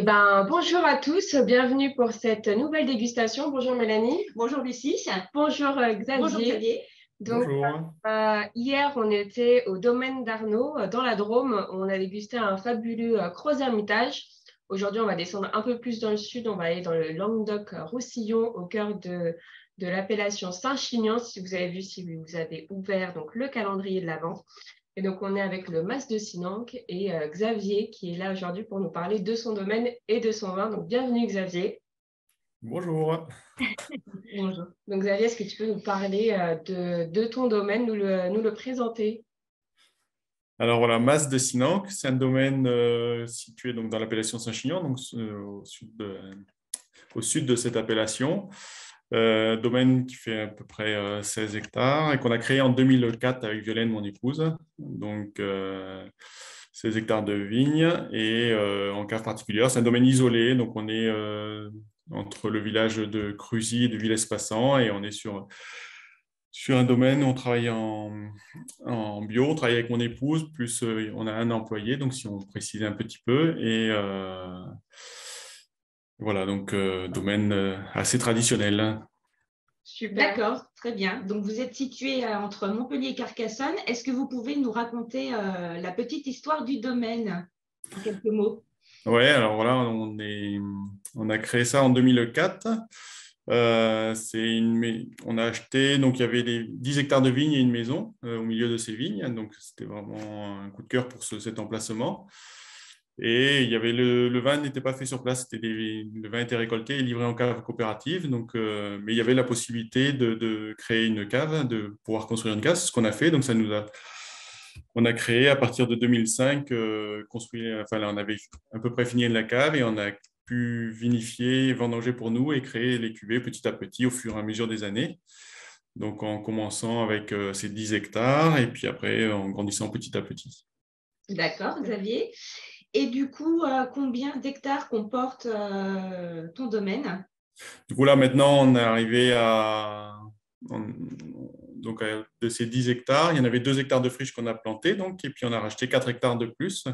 Bonjour à tous, bienvenue pour cette nouvelle dégustation. Bonjour Mélanie. Bonjour Lucie. Bonjour Bonjour Xavier. Xavier. Donc, Bonjour. hier, on était au domaine d'Arnaud, dans la Drôme. On a dégusté un fabuleux Gros Hermitage. Aujourd'hui, on va descendre un peu plus dans le sud. On va aller dans le Languedoc-Roussillon, au cœur de l'appellation Saint-Chinian. Si vous avez vu, si vous avez ouvert donc, le calendrier de l'Avent. Et donc, on est avec le Mas de Sinanque et Xavier qui est là aujourd'hui pour nous parler de son domaine et de son vin. Donc, bienvenue Xavier. Bonjour. Bonjour. Donc, Xavier, est-ce que tu peux nous parler de ton domaine, nous le présenter? Alors voilà, Mas de Sinanque, c'est un domaine situé donc, dans l'appellation Saint-Chinian, donc au sud de cette appellation. Domaine qui fait à peu près 16 hectares et qu'on a créé en 2004 avec Violaine, mon épouse. Donc, 16 hectares de vignes et en cave particulière. C'est un domaine isolé, donc on est entre le village de Cruzy et de Villers-Passant et on est sur un domaine où on travaille en bio, on travaille avec mon épouse, plus on a un employé, donc si on précise un petit peu. Et voilà, donc domaine assez traditionnel. Super. D'accord, très bien. Donc vous êtes situé entre Montpellier et Carcassonne. Est-ce que vous pouvez nous raconter la petite histoire du domaine en quelques mots? Ouais, alors voilà, on a créé ça en 2004. On a acheté, donc il y avait 10 hectares de vignes et une maison au milieu de ces vignes. Donc c'était vraiment un coup de cœur pour cet emplacement. Et il y avait le vin n'était pas fait sur place, le vin était récolté et livré en cave coopérative. Donc, mais il y avait la possibilité de créer une cave, de pouvoir construire une cave, c'est ce qu'on a fait. Donc on a créé à partir de 2005, enfin là, on avait à peu près fini la cave et on a pu vinifier, vendanger pour nous et créer les cuvées petit à petit au fur et à mesure des années. Donc en commençant avec ces 10 hectares et puis après en grandissant petit à petit. D'accord, Xavier. Et du coup, combien d'hectares comporte ton domaine? Du coup là maintenant on est arrivé donc, de ces 10 hectares, il y en avait 2 hectares de friches qu'on a plantées, donc, et puis on a racheté 4 hectares de plus.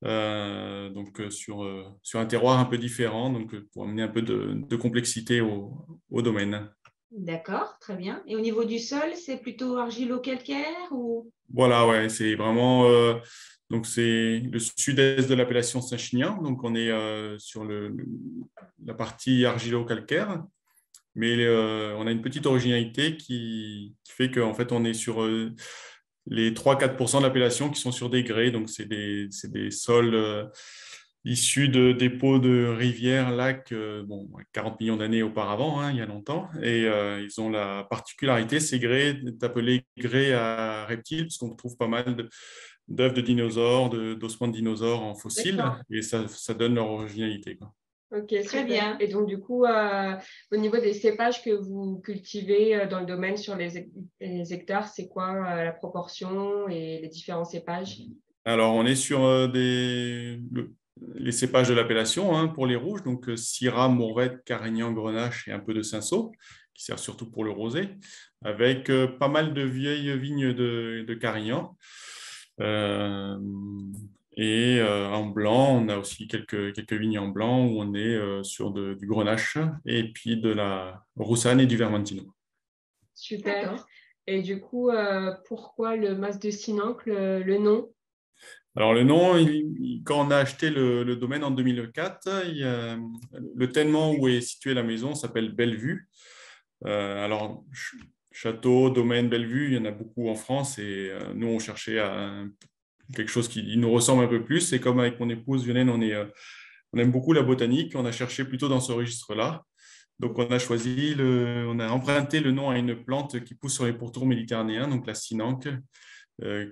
Donc sur un terroir un peu différent, donc pour amener un peu de complexité au domaine. D'accord, très bien. Et au niveau du sol, c'est plutôt argilo-calcaire ou... Voilà, ouais, c'est vraiment donc c'est le sud-est de l'appellation Saint-Chinian, donc on est sur la partie argilo-calcaire, mais on a une petite originalité qui fait qu'en fait on est sur les 3-4% de l'appellation qui sont sur des grès, donc c'est des sols issus de dépôts de rivières, lacs, bon, 40 millions d'années auparavant, hein, il y a longtemps, et ils ont la particularité, ces grès, d'appeler grès à reptiles, parce qu'on trouve pas mal d'œufs de dinosaures, d'ossements de dinosaures en fossiles, D'accord. et ça donne leur originalité, quoi. Ok, Très super. bien. Et donc, du coup, au niveau des cépages que vous cultivez dans le domaine sur les hectares, c'est quoi la proportion et les différents cépages? Alors, on est sur les cépages de l'appellation hein, pour les rouges, donc Syrah, Mourvèdre, Carignan, Grenache et un peu de Cinsault, qui sert surtout pour le rosé, avec pas mal de vieilles vignes de Carignan. Euh, et en blanc, on a aussi quelques vignes en blanc où on est sur du Grenache et puis de la Roussanne et du Vermentino. Super. D'accord. Et du coup, pourquoi le Mas de Sinanque, le nom? Alors, le nom, quand on a acheté le domaine en 2004, le ténement où est située la maison s'appelle Bellevue. Alors, château, domaine, Bellevue, il y en a beaucoup en France et nous, on cherchait quelque chose qui nous ressemble un peu plus. Et comme avec mon épouse Violaine, on aime beaucoup la botanique, on a cherché plutôt dans ce registre-là. Donc, on a emprunté le nom à une plante qui pousse sur les pourtours méditerranéens, donc la sinanque,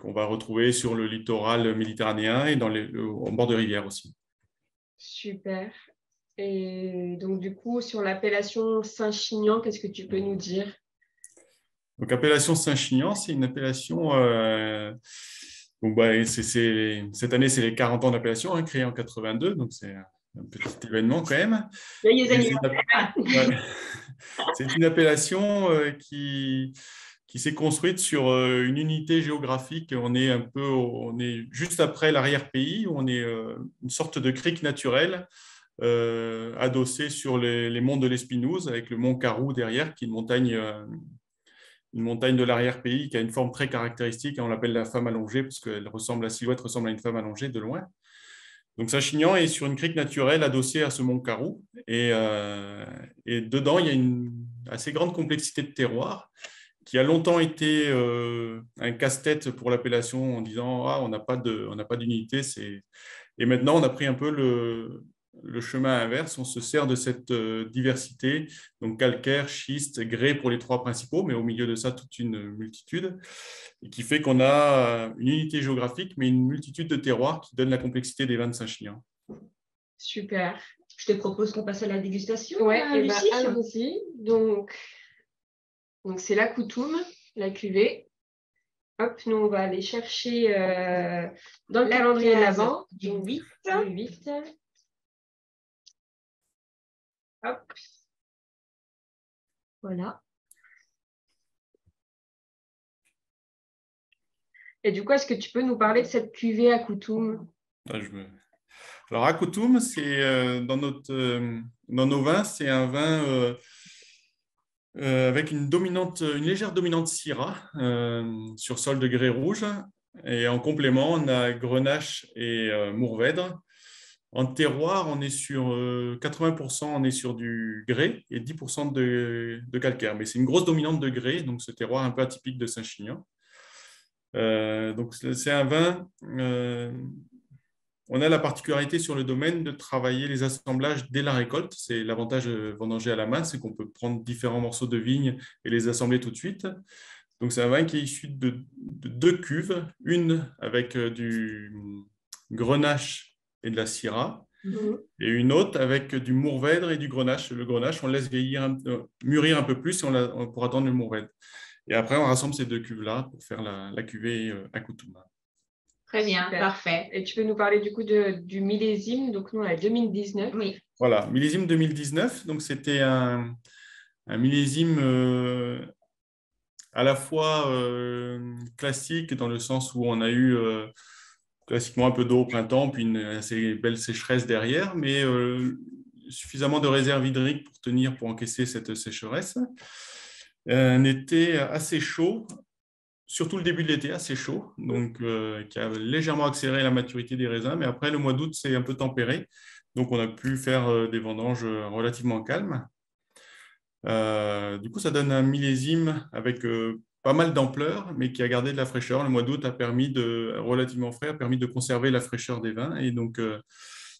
qu'on va retrouver sur le littoral méditerranéen et en bord de rivière aussi. Super. Et donc, du coup, sur l'appellation Saint-Chinian, qu'est-ce que tu peux nous dire? Donc, appellation Saint-Chinian, c'est une appellation. Donc, cette année, c'est les 40 ans d'appellation, hein, créée en 82, donc c'est un petit événement quand même. Joyeux Et anniversaire. ouais. C'est une appellation qui s'est construite sur une unité géographique. On est juste après l'arrière-pays, où on est une sorte de crique naturelle adossé sur les monts de l'Espinouse, avec le mont Carou derrière, qui est une montagne de l'arrière-pays qui a une forme très caractéristique. On l'appelle la femme allongée, parce que la silhouette ressemble à une femme allongée de loin. Donc Saint-Chinian est sur une crique naturelle adossée à ce mont Carou. Et dedans, il y a une assez grande complexité de terroir qui a longtemps été un casse-tête pour l'appellation en disant on n'a pas d'unité. Et maintenant, on a pris un peu le chemin inverse. On se sert de cette diversité, donc calcaire, schiste, grès pour les 3 principaux, mais au milieu de ça, toute une multitude, et qui fait qu'on a une unité géographique, mais une multitude de terroirs qui donne la complexité des vins de Saint-Chinian. Super. Je te propose qu'on passe à la dégustation. Ouais, Lucie. allons-y. Donc c'est la Coutume, la cuvée. Hop, nous, on va aller chercher dans le calendrier de l'Avent. Du 8. Du 8. Hop. Voilà. Et du coup, est-ce que tu peux nous parler de cette cuvée Coutume? Alors, Coutume, c'est dans nos vins, c'est un vin avec une légère dominante Syrah sur sol de grès rouge. Et en complément, on a Grenache et Mourvèdre. En terroir, on est sur 80%, on est sur du grès et 10% de calcaire. Mais c'est une grosse dominante de grès, donc ce terroir un peu atypique de Saint-Chinian. Donc c'est un vin, on a la particularité sur le domaine de travailler les assemblages dès la récolte. C'est l'avantage de vendanger à la main, c'est qu'on peut prendre différents morceaux de vigne et les assembler tout de suite. Donc c'est un vin qui est issu de 2 cuves, une avec du Grenache et de la Syrah, et une autre avec du Mourvèdre et du Grenache. Le Grenache, on laisse mûrir un peu plus et on pourra attendre le Mourvèdre. Et après, on rassemble ces 2 cuves-là pour faire la cuvée Coutume. Très bien, super. Parfait. Et tu peux nous parler du coup du millésime. Donc, nous, on a 2019. Oui. Voilà, millésime 2019. Donc, c'était un millésime à la fois classique dans le sens où on a eu classiquement un peu d'eau au printemps, puis une assez belle sécheresse derrière, mais suffisamment de réserves hydriques pour encaisser cette sécheresse. Un été assez chaud, surtout le début de l'été assez chaud, donc qui a légèrement accéléré la maturité des raisins, mais après le mois d'août c'est un peu tempéré, donc on a pu faire des vendanges relativement calmes. Du coup, ça donne un millésime avec pas mal d'ampleur, mais qui a gardé de la fraîcheur. Le mois d'août relativement frais, a permis de conserver la fraîcheur des vins. Et donc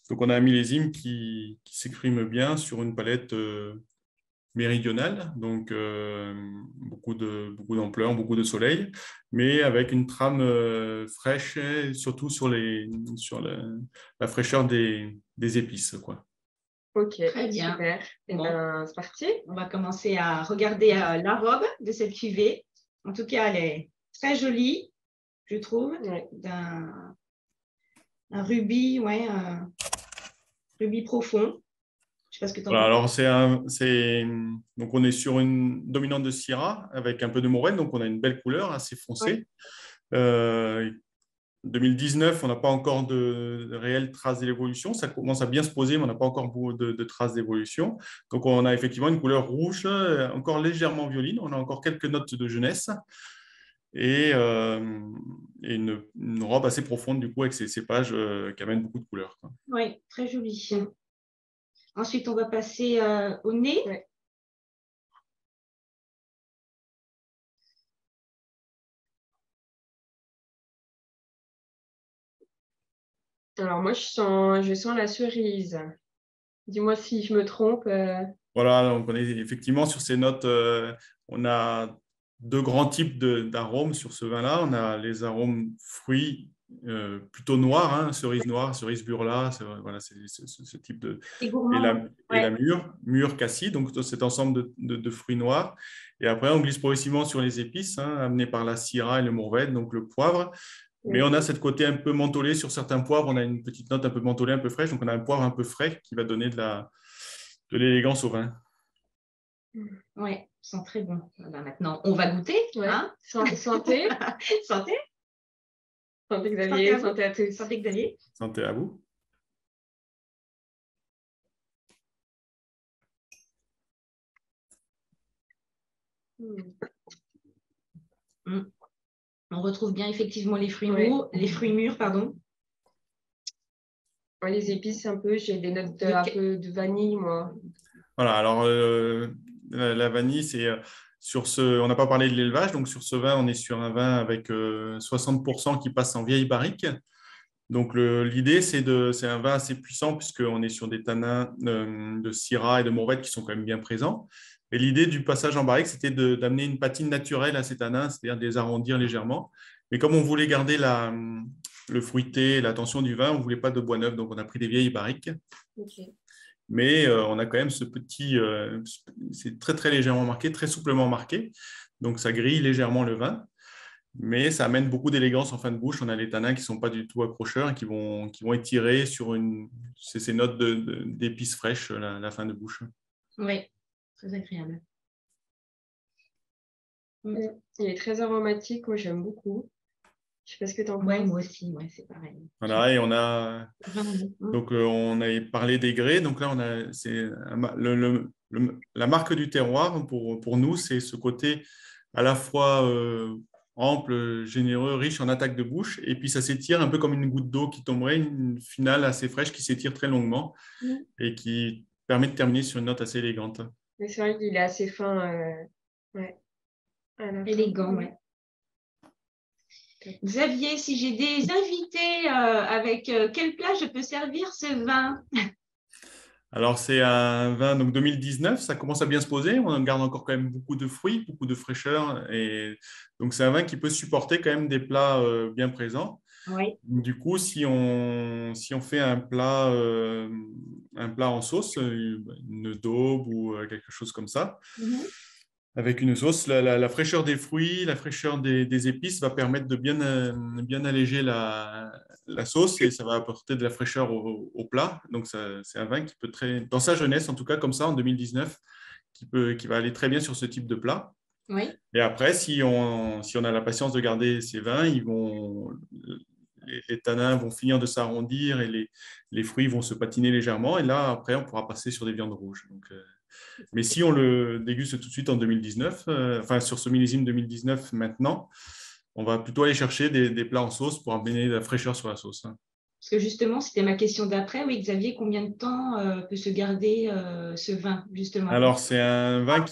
on a un millésime qui s'exprime bien sur une palette méridionale, donc beaucoup d'ampleur, beaucoup de soleil, mais avec une trame fraîche, et surtout sur la fraîcheur des épices, quoi. Ok, très bien. Super. Et ben, c'est parti. On va commencer à regarder la robe de cette cuvée. En tout cas, elle est très jolie, je trouve, d'un rubis, un rubis profond. Je sais pas ce que tu en penses. Alors, donc on est sur une dominante de Syrah avec un peu de Mourvèdre, donc on a une belle couleur assez foncée. 2019, on n'a pas encore de réelles traces d'évolution. Ça commence à bien se poser, mais on n'a pas encore beaucoup de traces d'évolution. Donc, on a effectivement une couleur rouge, encore légèrement violine. On a encore quelques notes de jeunesse et une robe assez profonde, du coup, avec ces cépages qui amènent beaucoup de couleurs, quoi. Oui, très joli. Ensuite, on va passer au nez. Ouais. Alors, moi, je sens la cerise. Dis-moi si je me trompe. Voilà, donc on est effectivement sur ces notes, on a 2 grands types d'arômes sur ce vin-là. On a les arômes fruits plutôt noirs, cerise burla, voilà, c'est ce type de… Et gourmand. Et la mûre cassis, donc cet ensemble de fruits noirs. Et après, on glisse progressivement sur les épices, amenées par la Syrah et le Mourvèdre, donc le poivre. Mais on a cette côté un peu mentholé sur certains poivres. On a une petite note un peu mentholée, un peu fraîche. Donc, on a un poivre un peu frais qui va donner de l'élégance au vin. Oui, sent très bon. Voilà, maintenant, on va goûter. Santé. Santé. Santé Xavier, santé à tous. Santé Xavier. Santé à vous. On retrouve bien effectivement les fruits mûrs, pardon. Les épices un peu, j'ai des notes un peu de vanille, moi. Voilà, alors la vanille, c'est sur on n'a pas parlé de l'élevage, donc sur ce vin, on est sur un vin avec 60% qui passe en vieille barrique. Donc l'idée, c'est un vin assez puissant puisqu'on est sur des tanins de Syrah et de Mourvèdre qui sont quand même bien présents. Et l'idée du passage en barrique, c'était d'amener une patine naturelle à ces tanins, c'est-à-dire de les arrondir légèrement. Mais comme on voulait garder le fruité, la tension du vin, on ne voulait pas de bois neuf, donc on a pris des vieilles barriques. Okay. Mais on a quand même ce petit, c'est très très légèrement marqué, très souplement marqué, donc ça grille légèrement le vin, mais ça amène beaucoup d'élégance en fin de bouche. On a les tanins qui ne sont pas du tout accrocheurs et qui vont étirer sur ces notes d'épices fraîches la fin de bouche. Oui, très agréable. Il est très aromatique, moi j'aime beaucoup. Je ne sais pas ce que tu en penses. Moi aussi, c'est pareil. Voilà, et on a donc on avait parlé des grès. Donc là, la marque du terroir pour nous, c'est ce côté à la fois ample, généreux, riche en attaque de bouche, et puis ça s'étire un peu comme une goutte d'eau qui tomberait, une finale assez fraîche qui s'étire très longuement et qui permet de terminer sur une note assez élégante. Mais c'est vrai qu'il est assez fin. Élégant, ouais. Xavier, si j'ai des invités, avec quel plat je peux servir ce vin? Alors, c'est un vin donc 2019, ça commence à bien se poser. On garde encore quand même beaucoup de fruits, beaucoup de fraîcheur. Et donc, c'est un vin qui peut supporter quand même des plats bien présents. Oui. Du coup, si on fait un plat en sauce, une daube ou quelque chose comme ça, avec une sauce, la fraîcheur des fruits, la fraîcheur des épices va permettre de bien alléger la sauce et ça va apporter de la fraîcheur au plat. Donc, c'est un vin qui peut dans sa jeunesse, en tout cas comme ça, en 2019, qui va aller très bien sur ce type de plat. Oui. Et après, si on a la patience de garder ces vins, les tanins vont finir de s'arrondir et les fruits vont se patiner légèrement. Et là, après, on pourra passer sur des viandes rouges. Donc, mais si on le déguste tout de suite en 2019, sur ce millésime 2019 maintenant, on va plutôt aller chercher des plats en sauce pour amener de la fraîcheur sur la sauce. Parce que justement, c'était ma question d'après. Oui, Xavier, combien de temps peut se garder ce vin, justement? Alors, c'est un vin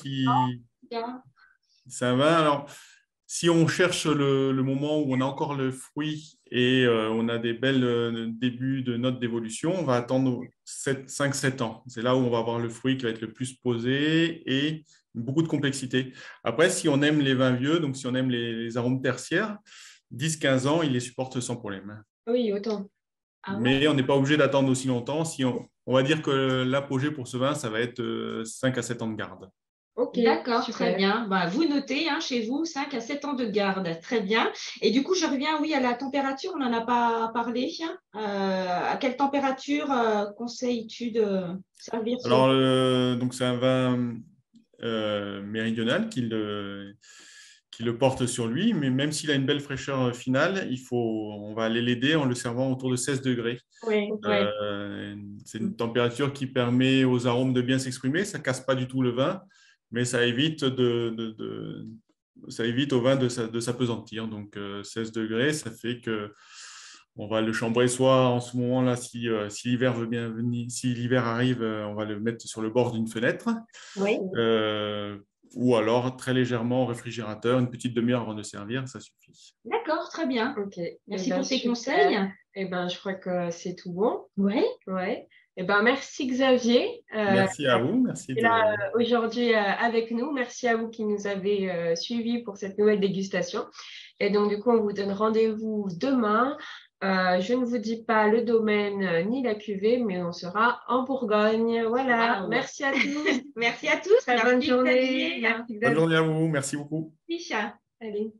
alors, si on cherche le moment où on a encore le fruit et on a des belles débuts de notes d'évolution, on va attendre 5-7 ans. C'est là où on va avoir le fruit qui va être le plus posé et beaucoup de complexité. Après, si on aime les vins vieux, donc si on aime les arômes tertiaires, 10-15 ans, il les supporte sans problème. Oui, autant. Mais on n'est pas obligé d'attendre aussi longtemps. On va dire que l'apogée pour ce vin, ça va être 5 à 7 ans de garde. Okay, d'accord, très bien. Vous notez chez vous 5 à 7 ans de garde. Très bien. Et du coup, je reviens à la température. On n'en a pas parlé. À quelle température conseilles-tu de servir ce Alors, donc c'est un vin méridional qui le porte sur lui, mais même s'il a une belle fraîcheur finale, on va aller l'aider en le servant autour de 16 degrés. Oui, c'est une température qui permet aux arômes de bien s'exprimer. Ça ne casse pas du tout le vin, mais ça évite au vin de s'apesantir. Donc 16 degrés, ça fait que on va le chambrer soit en ce moment-là, si l'hiver veut bien venir, si l'hiver arrive, on va le mettre sur le bord d'une fenêtre. Oui. Ou alors très légèrement au réfrigérateur, une petite demi-heure avant de servir, ça suffit. D'accord, très bien. Okay. Merci pour ces conseils. Je crois que c'est tout bon. Oui. Ouais. Merci Xavier. Merci à vous. Merci là aujourd'hui avec nous. Merci à vous qui nous avez suivis pour cette nouvelle dégustation. Et donc, du coup, on vous donne rendez-vous demain. Je ne vous dis pas le domaine ni la cuvée, mais on sera en Bourgogne. Voilà. Wow. Merci à tous. Merci à tous. Très bonne journée. Bonne journée à vous. Merci beaucoup. Ficha. Allez.